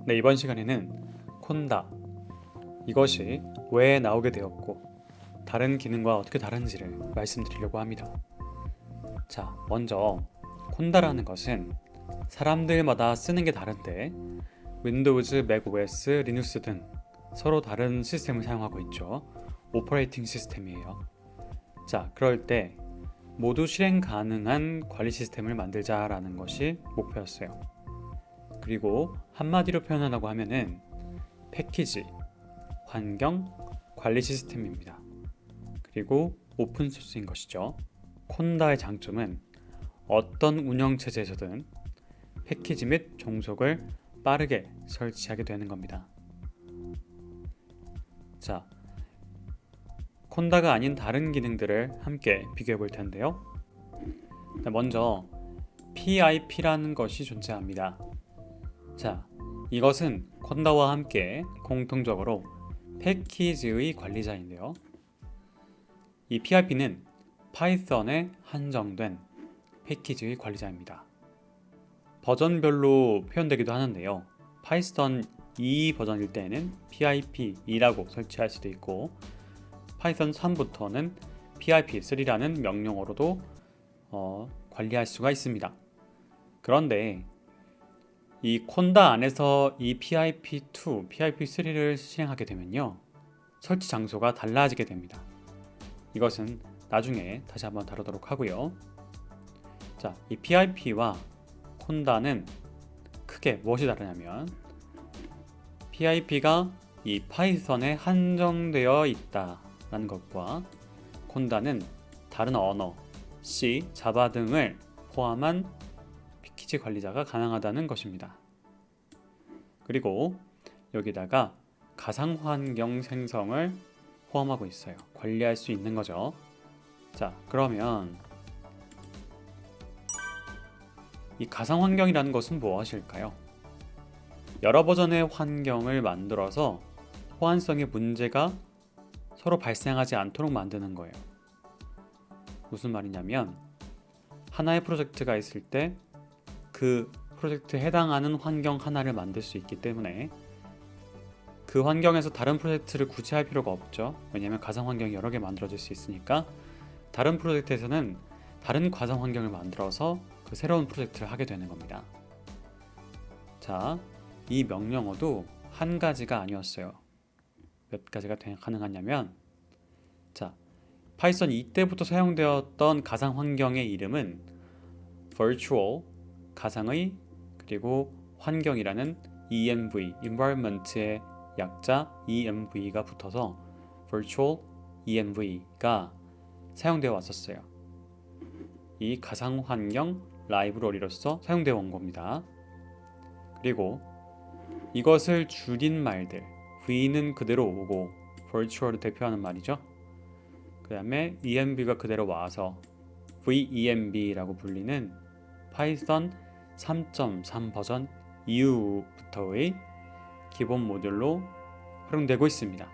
네, 이번 시간에는 콘다, 이것이 왜 나오게 되었고 다른 기능과 어떻게 다른지를 말씀드리려고 합니다. 자, 먼저 콘다라는 것은 사람들마다 쓰는 게 다른데 윈도우즈, 맥OS, 리눅스 등 서로 다른 시스템을 사용하고 있죠. 오퍼레이팅 시스템이에요. 자, 그럴 때 모두 실행 가능한 관리 시스템을 만들자라는 것이 목표였어요. 그리고 한마디로 표현하라고 하면은 패키지, 환경, 관리 시스템입니다. 그리고 오픈소스인 것이죠. 콘다의 장점은 어떤 운영체제에서든 패키지 및 종속을 빠르게 설치하게 되는 겁니다. 자, 콘다가 아닌 다른 기능들을 함께 비교해 볼 텐데요. 먼저 PIP라는 것이 존재합니다. 자, 이것은 콘다와 함께 공통적으로 패키지의 관리자인데요. 이 PIP는 파이썬에 한정된 패키지의 관리자입니다. 버전별로 표현되기도 하는데요. 파이썬 2 버전일 때는 PIP2라고 설치할 수도 있고 파이썬 3부터는 PIP3라는 명령어로도 관리할 수가 있습니다. 그런데 이 콘다 안에서 이 PIP2, PIP3를 실행하게 되면요, 설치 장소가 달라지게 됩니다. 이것은 나중에 다시 한번 다루도록 하고요. 자, 이 PIP와 콘다는 크게 무엇이 다르냐면 PIP가 이 파이썬에 한정되어 있다라는 것과 콘다는 다른 언어, C, 자바 등을 포함한 패키지 관리자가 가능하다는 것입니다. 그리고 여기다가 가상환경 생성을 포함하고 있어요. 관리할 수 있는 거죠. 자, 그러면 이 가상환경이라는 것은 무엇일까요? 여러 버전의 환경을 만들어서 호환성의 문제가 서로 발생하지 않도록 만드는 거예요. 무슨 말이냐면 하나의 프로젝트가 있을 때 그 프로젝트에 해당하는 환경 하나를 만들 수 있기 때문에 그 환경에서 다른 프로젝트를 굳이 할 필요가 없죠. 왜냐하면 가상 환경이 여러 개 만들어질 수 있으니까 다른 프로젝트에서는 다른 가상 환경을 만들어서 그 새로운 프로젝트를 하게 되는 겁니다. 자, 이 명령어도 한 가지가 아니었어요. 몇 가지가 가능하냐면, 자, 파이썬 2 때부터 사용되었던 가상 환경의 이름은 virtual, 가상의, 그리고 환경이라는 env, environment의 약자 env가 붙어서 virtual env가 사용되어 왔었어요. 이 가상 환경 라이브러리로서 사용되어 온 겁니다. 그리고 이것을 줄인 말들, v는 그대로 오고 virtual을 대표하는 말이죠. 그 다음에 env가 그대로 와서 venv라고 불리는 파이썬 3.3 버전 이후부터의 기본 모듈로 활용되고 있습니다.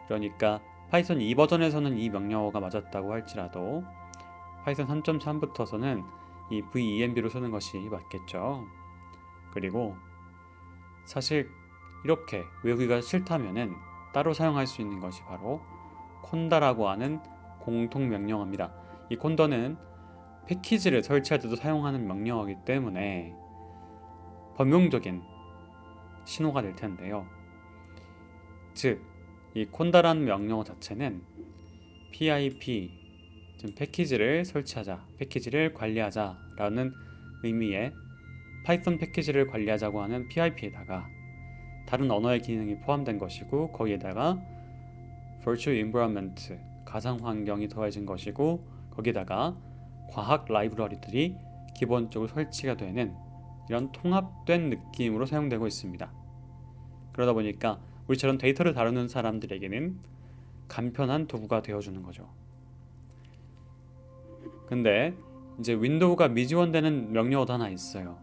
그러니까 파이썬 2 버전에서는 이 명령어가 맞았다고 할지라도 파이썬 3.3부터서는 이 venv로 쓰는 것이 맞겠죠. 그리고 사실 이렇게 외우기가 싫다면은 따로 사용할 수 있는 것이 바로 콘다라고 하는 공통 명령어입니다. 이 콘다는 패키지를 설치할 때도 사용하는 명령어이기 때문에 범용적인 신호가 될 텐데요. 즉, 이 콘다라는 명령어 자체는 PIP, 즉 패키지를 설치하자, 패키지를 관리하자라는 의미의 파이썬 패키지를 관리하자고 하는 PIP에다가 다른 언어의 기능이 포함된 것이고 거기에다가 Virtual Environment, 가상 환경이 더해진 것이고 거기다가 과학 라이브러리들이 기본적으로 설치가 되는 이런 통합된 느낌으로 사용되고 있습니다. 그러다 보니까 우리처럼 데이터를 다루는 사람들에게는 간편한 도구가 되어주는 거죠. 근데 이제 윈도우가 미지원되는 명령어도 하나 있어요.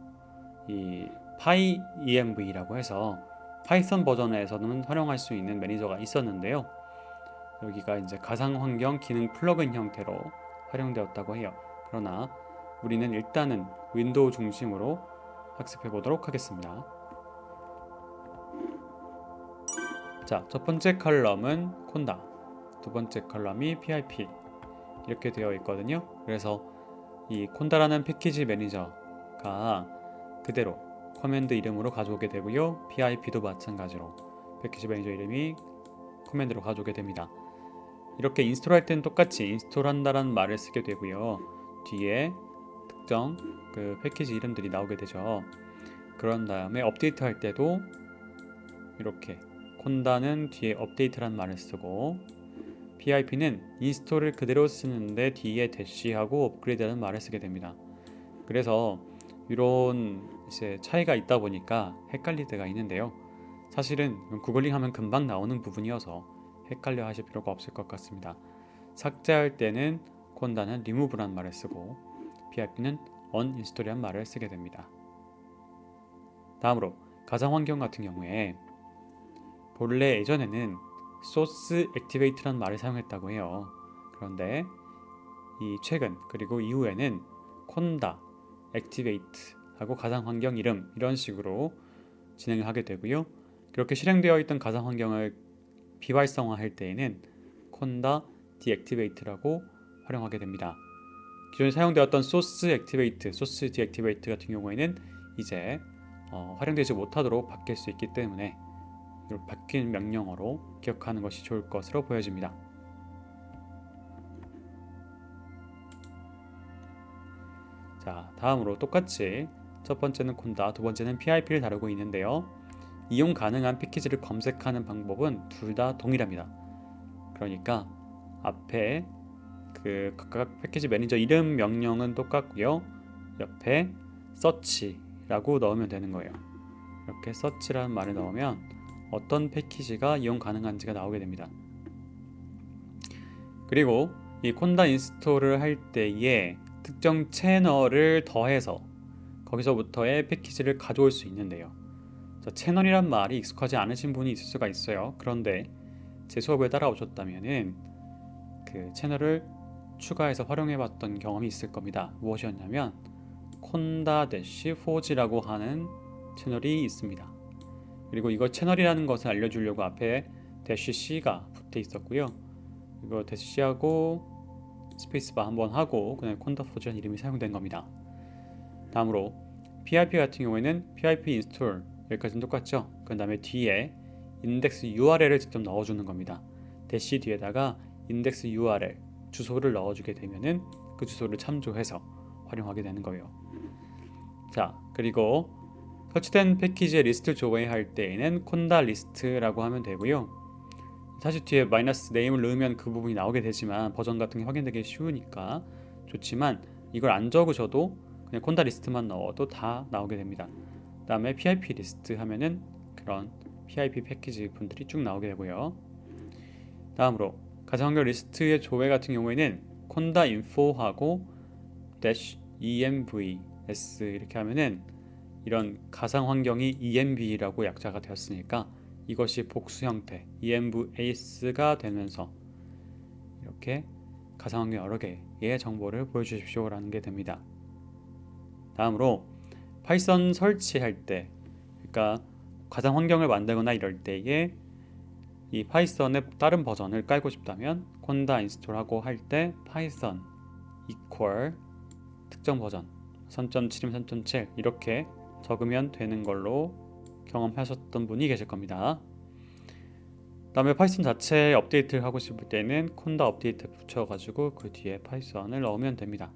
이 pyenv라고 해서 파이썬 버전에서는 활용할 수 있는 매니저가 있었는데요. 여기가 이제 가상 환경 기능 플러그인 형태로 활용되었다고 해요. 그러나 우리는 일단은 윈도우 중심으로 학습해 보도록 하겠습니다. 자, 첫 번째 컬럼은 콘다, 두 번째 컬럼이 PIP 이렇게 되어 있거든요. 그래서 이 콘다라는 패키지 매니저가 그대로 커맨드 이름으로 가져오게 되고요. PIP도 마찬가지로 패키지 매니저 이름이 커맨드로 가져오게 됩니다. 이렇게 인스톨 할 때는 똑같이 인스톨 한다라는 말을 쓰게 되고요. 뒤에 특정 그 패키지 이름들이 나오게 되죠. 그런 다음에 업데이트 할 때도 이렇게 콘다는 뒤에 업데이트라는 말을 쓰고 PIP는 인스톨을 그대로 쓰는데 뒤에 대시하고 업그레이드라는 말을 쓰게 됩니다. 그래서 이런 이제 차이가 있다 보니까 헷갈릴 때가 있는데요. 사실은 구글링 하면 금방 나오는 부분이어서 헷갈려 하실 필요가 없을 것 같습니다. 삭제할 때는 콘다는 remove란 말을 쓰고 PIP는 uninstall이란 말을 쓰게 됩니다. 다음으로 가상 환경 같은 경우에 본래 예전에는 source activate라는 말을 사용했다고 해요. 그런데 이 최근 그리고 이후에는 콘다, activate 하고 가상 환경 이름 이런 식으로 진행을 하게 되고요. 그렇게 실행되어 있던 가상 환경을 비활성화할 때에는 콘다 deactivate라고 활용하게 됩니다. 기존에 사용되었던 source activate, source deactivate 같은 경우에는 이제 활용되지 못하도록 바뀔 수 있기 때문에 바뀐 명령어로 기억하는 것이 좋을 것으로 보여집니다. 자, 다음으로 똑같이 첫 번째는 콘다, 두 번째는 PIP를 다루고 있는데요. 이용 가능한 패키지를 검색하는 방법은 둘 다 동일합니다. 그러니까 앞에 그 각각 패키지 매니저 이름 명령은 똑같고요. 옆에 search라고 넣으면 되는 거예요. 이렇게 search라는 말을 넣으면 어떤 패키지가 이용 가능한지가 나오게 됩니다. 그리고 이 콘다 인스톨을 할 때에 특정 채널을 더해서 거기서부터의 패키지를 가져올 수 있는데요. 채널이란 말이 익숙하지 않으신 분이 있을 수가 있어요. 그런데 제 수업을 따라오셨다면은 그 채널을 추가해서 활용해봤던 경험이 있을 겁니다. 무엇이었냐면 콘다-4G라고 하는 채널이 있습니다. 그리고 이거 채널이라는 것을 알려주려고 앞에 -c가 붙어 있었고요. 이거 -c하고 스페이스바 한번 하고 그냥 콘다4G라는 이름이 사용된 겁니다. 다음으로 PIP 같은 경우에는 PIP 인스톨 여기까지는 똑같죠. 그 다음에 뒤에 인덱스 URL을 직접 넣어주는 겁니다. 대시 뒤에다가 인덱스 URL 주소를 넣어주게 되면은 그 주소를 참조해서 활용하게 되는 거예요. 자, 그리고 설치된 패키지의 리스트를 조회할 때에는 콘다 리스트라고 하면 되고요. 사실 뒤에 마이너스 네임을 넣으면 그 부분이 나오게 되지만 버전 같은 게 확인되기 쉬우니까 좋지만 이걸 안 적으셔도 그냥 콘다 리스트만 넣어도 다 나오게 됩니다. 그 다음에 PIP 리스트 하면은 그런 PIP 패키지 분들이 쭉 나오게 되고요. 다음으로 가상환경 리스트의 조회 같은 경우에는 콘다 info하고 -envs 이렇게 하면은 이런 가상 환경이 env라고 약자가 되었으니까 이것이 복수 형태 envas가 되면서 이렇게 가상 환경 여러 개의 정보를 보여주십시오 라는 게 됩니다. 다음으로 파이썬 설치할 때, 그러니까 가상 환경을 만들거나 이럴 때에 이 파이썬의 다른 버전을 깔고 싶다면 콘다 인스톨하고 할 때 파이썬 equal 특정 버전 3.7이면 3.7 이렇게 적으면 되는 걸로 경험하셨던 분이 계실 겁니다. 다음에 파이썬 자체 업데이트를 하고 싶을 때는 콘다 업데이트 붙여가지고 그 뒤에 파이썬을 넣으면 됩니다.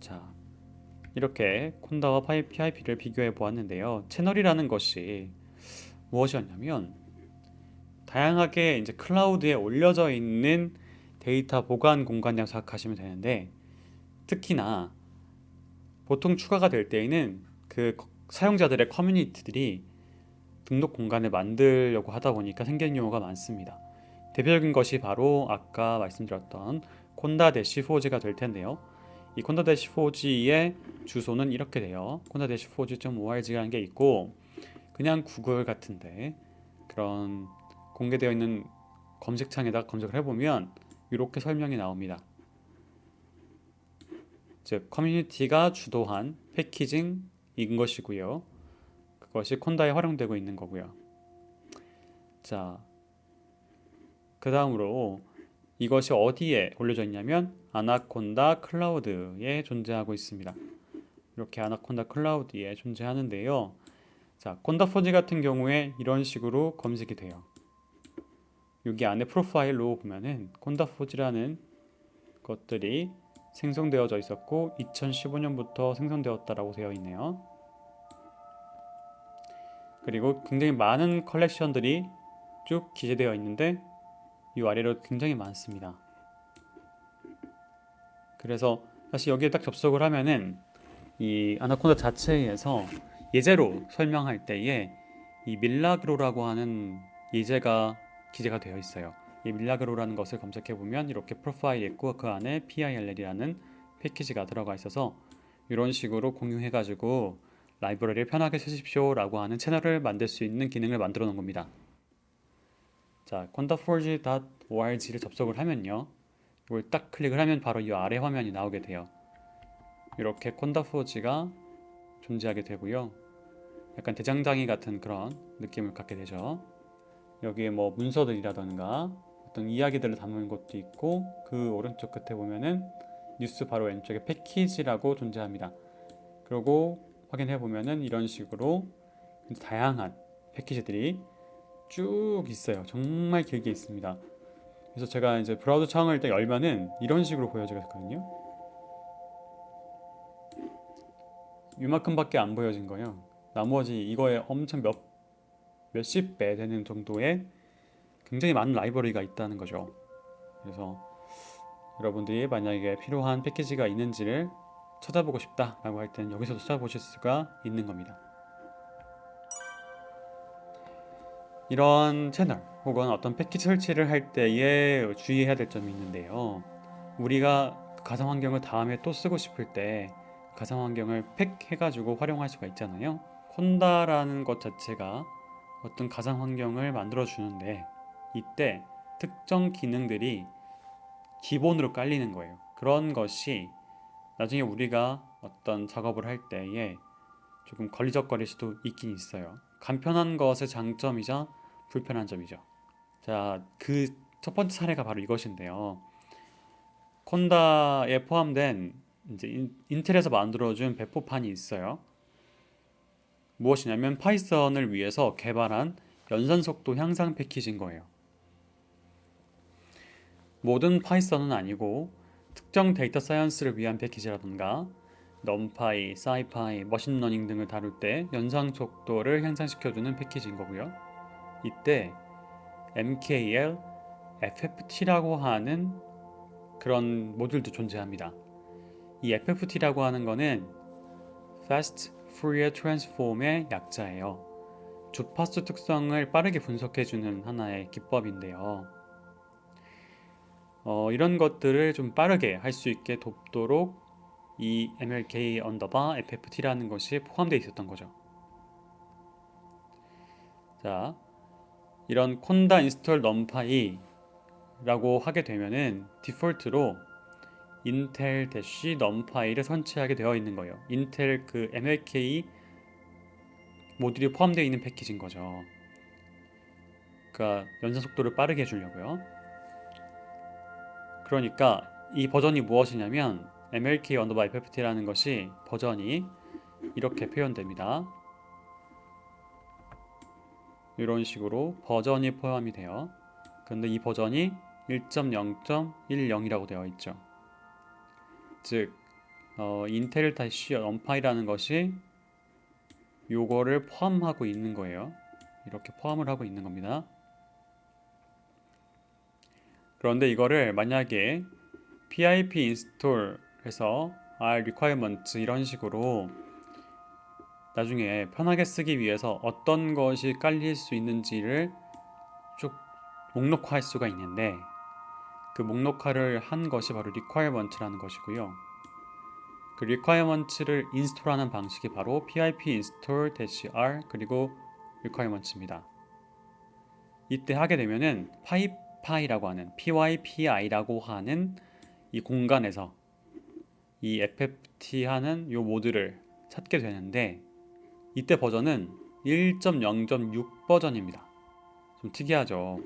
자, 이렇게 콘다와 PIP를 비교해 보았는데요. 채널이라는 것이 무엇이었냐면 다양하게 이제 클라우드에 올려져 있는 데이터 보관 공간이라고 생각하시면 되는데 특히나 보통 추가가 될 때에는 그 사용자들의 커뮤니티들이 등록 공간을 만들려고 하다 보니까 생기는 경우가 많습니다. 대표적인 것이 바로 아까 말씀드렸던 콘다-4G가 될 텐데요. 이 콘다-4G의 주소는 이렇게 돼요. 콘다-4g.org라는 게 있고 그냥 구글 같은데 그런 공개되어 있는 검색창에다 검색을 해보면 이렇게 설명이 나옵니다. 즉 커뮤니티가 주도한 패키징인 것이고요. 그것이 콘다에 활용되고 있는 거고요. 자, 그 다음으로 이것이 어디에 올려져 있냐면 아나콘다 클라우드에 존재하고 있습니다. 이렇게 아나콘다 클라우드에 존재하는데요. 자, 콘다포지 같은 경우에 이런 식으로 검색이 돼요. 여기 안에 프로파일로 보면은 콘다포지라는 것들이 생성되어져 있었고 2015년부터 생성되었다라고 되어 있네요. 그리고 굉장히 많은 컬렉션들이 쭉 기재되어 있는데 이 아래로 굉장히 많습니다. 그래서 사실 여기에 딱 접속을 하면은 이 아나콘다 자체에서 예제로 설명할 때에 이 밀라그로라고 하는 예제가 기재가 되어 있어요. 이 밀라그로라는 것을 검색해 보면 이렇게 프로파일이 있고 그 안에 PILL이라는 패키지가 들어가 있어서 이런 식으로 공유해 가지고 라이브러리를 편하게 쓰십시오 라고 하는 채널을 만들 수 있는 기능을 만들어 놓은 겁니다. 자, condaforge.org를 접속을 하면요, 이걸 딱 클릭을 하면 바로 이 아래 화면이 나오게 돼요. 이렇게 콘다포지가 존재하게 되고요. 약간 대장장이 같은 그런 느낌을 갖게 되죠. 여기에 뭐 문서들이라던가 어떤 이야기들을 담은 것도 있고 그 오른쪽 끝에 보면은 뉴스 바로 왼쪽에 패키지라고 존재합니다. 그리고 확인해 보면은 이런 식으로 다양한 패키지들이 쭉 있어요. 정말 길게 있습니다. 그래서 제가 이제 브라우저 창을 딱 열면은 이런 식으로 보여지거든요. 이만큼밖에 안 보여진 거예요. 나머지 이거에 엄청 몇십 배 되는 정도의 굉장히 많은 라이브러리가 있다는 거죠. 그래서 여러분들이 만약에 필요한 패키지가 있는지를 찾아보고 싶다라고 할 때는 여기서도 찾아보실 수가 있는 겁니다. 이런 채널 혹은 어떤 패키지 설치를 할 때에 주의해야 될 점이 있는데요. 우리가 가상 환경을 다음에 또 쓰고 싶을 때 가상 환경을 팩해가지고 활용할 수가 있잖아요. 콘다라는 것 자체가 어떤 가상 환경을 만들어 주는데 이때 특정 기능들이 기본으로 깔리는 거예요. 그런 것이 나중에 우리가 어떤 작업을 할 때에 조금 걸리적거릴 수도 있긴 있어요. 간편한 것의 장점이자 불편한 점이죠. 자, 그 첫 번째 사례가 바로 이것인데요. 콘다에 포함된 이제 인텔에서 만들어준 배포판이 있어요. 무엇이냐면 파이썬을 위해서 개발한 연산 속도 향상 패키지인 거예요. 모든 파이썬은 아니고 특정 데이터 사이언스를 위한 패키지라던가 넘파이, 사이파이, 머신러닝 등을 다룰 때 연산 속도를 향상시켜주는 패키지인 거고요. 이때 MKL, FFT라고 하는 그런 모듈도 존재합니다. 이 FFT라고 하는 거는 Fast Fourier Transform의 약자예요. 주파수 특성을 빠르게 분석해주는 하나의 기법인데요. 이런 것들을 좀 빠르게 할 수 있게 돕도록 이 MLK 언더바 FFT라는 것이 포함되어 있었던 거죠. 자, 이런 콘다 인스톨 넘파이라고 하게 되면은 디폴트로 인텔 대쉬 넘파이를 선취하게 되어 있는 거예요. 인텔 그 MLK 모듈이 포함되어 있는 패키지인 거죠. 그러니까 연산 속도를 빠르게 해주려고요. 그러니까 이 버전이 무엇이냐면 MLK 언더바 FFT라는 것이 버전이 이렇게 표현됩니다. 이런 식으로 버전이 포함이 돼요. 그런데 이 버전이 1.0.10이라고 되어 있죠. 즉 인텔 다시 언파이라는 것이 요거를 포함하고 있는 거예요. 이렇게 포함을 하고 있는 겁니다. 그런데 이거를 만약에 pip 인스톨해서 r requirement 이런 식으로 나중에 편하게 쓰기 위해서 어떤 것이 깔릴 수 있는지를 쭉 목록화할 수가 있는데 그 목록화를 한 것이 바로 requirement라는 것이고요. 그 requirement를 인스톨하는 방식이 바로 pip install-r 그리고 requirements입니다. 이때 하게 되면은 pypi라고 하는 pypi라고 하는 이 공간에서 이 fft 하는 요 모드를 찾게 되는데 이때 버전은 1.0.6 버전입니다. 좀 특이하죠.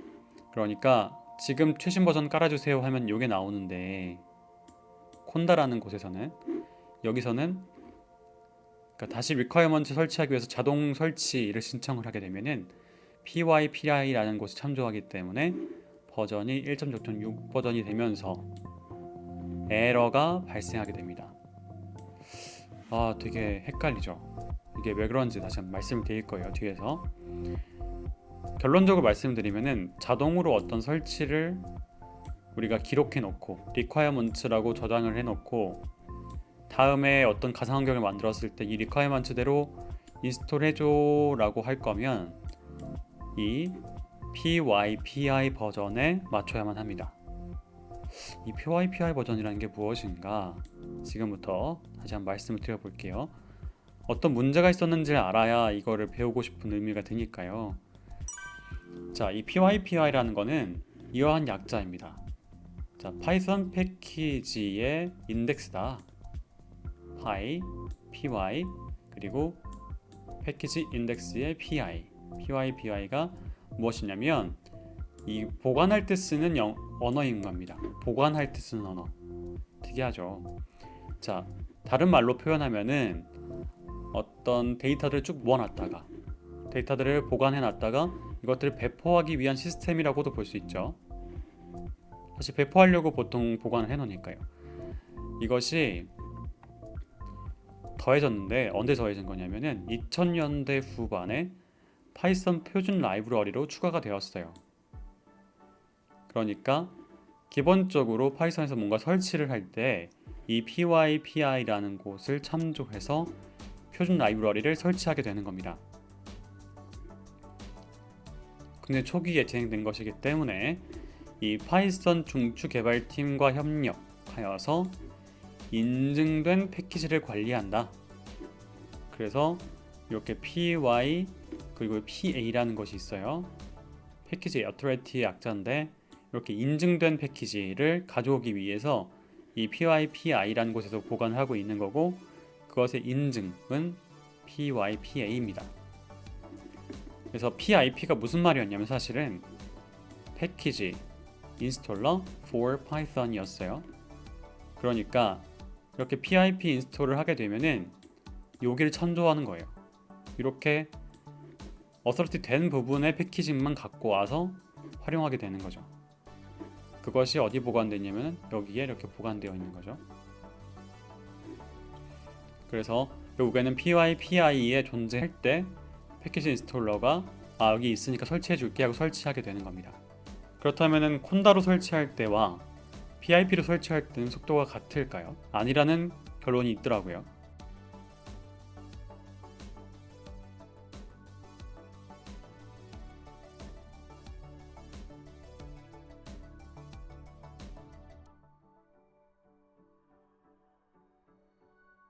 그러니까 지금 최신 버전 깔아주세요 하면 이게 나오는데 콘다라는 곳에서는 여기서는 그러니까 다시 requirement 설치하기 위해서 자동 설치를 신청을 하게 되면은 pypi라는 곳을 참조하기 때문에 버전이 1.6.6 버전이 되면서 에러가 발생하게 됩니다. 되게 헷갈리죠. 이게 왜 그런지 다시 한번 말씀드릴 거예요. 뒤에서 결론적으로 말씀드리면은 자동으로 어떤 설치를 우리가 기록해 놓고 requirements라고 저장을 해 놓고 다음에 어떤 가상 환경을 만들었을 때 이 requirements대로 인스톨 해줘 라고 할 거면 이 pypi 버전에 맞춰야만 합니다. 이 pypi 버전이라는 게 무엇인가 지금부터 다시 한번 말씀을 드려볼게요. 어떤 문제가 있었는지를 알아야 이거를 배우고 싶은 의미가 드니까요. 자, 이 pypi라는 거는 이러한 약자입니다. 자, 파이썬 패키지의 인덱스다. py 그리고 패키지 인덱스의 py가 무엇이냐면 이 보관할 때 쓰는 언어인 겁니다. 보관할 때 쓰는 언어. 특이하죠. 자, 다른 말로 표현하면은 어떤 데이터들을 쭉 모아놨다가 데이터들을 보관해놨다가 이것들을 배포하기 위한 시스템이라고도 볼 수 있죠. 사실 배포하려고 보통 보관을 해놓으니까요. 이것이 더해졌는데 언제 더해진 거냐면은 2000년대 후반에 파이썬 표준 라이브러리로 추가가 되었어요. 그러니까 기본적으로 파이썬에서 뭔가 설치를 할 때 이 pypi라는 곳을 참조해서 표준 라이브러리를 설치하게 되는 겁니다. 근데 초기에 진행된 것이기 때문에 이 파이썬 중추 개발팀과 협력하여서 인증된 패키지를 관리한다. 그래서 이렇게 py 그리고 pa라는 것이 있어요. 패키지 어토리티의 약자인데 이렇게 인증된 패키지를 가져오기 위해서 이 pypi라는 곳에서 보관을 하고 있는 거고 그것의 인증은 pypa입니다. 그래서 pip가 무슨 말이었냐면 사실은 패키지 인스톨러 for python이었어요. 그러니까 이렇게 pip 인스톨을 하게 되면은 여기를 참조하는 거예요. 이렇게 어서리티 된 부분의 패키징만 갖고 와서 활용하게 되는 거죠. 그것이 어디 보관되냐면 여기에 이렇게 보관되어 있는 거죠. 그래서 결국에는 pypi에 존재할 때 패키지 인스톨러가 여기 있으니까 설치해 줄게 하고 설치하게 되는 겁니다. 그렇다면 콘다로 설치할 때와 PIP로 설치할 때는 속도가 같을까요? 아니라는 결론이 있더라고요.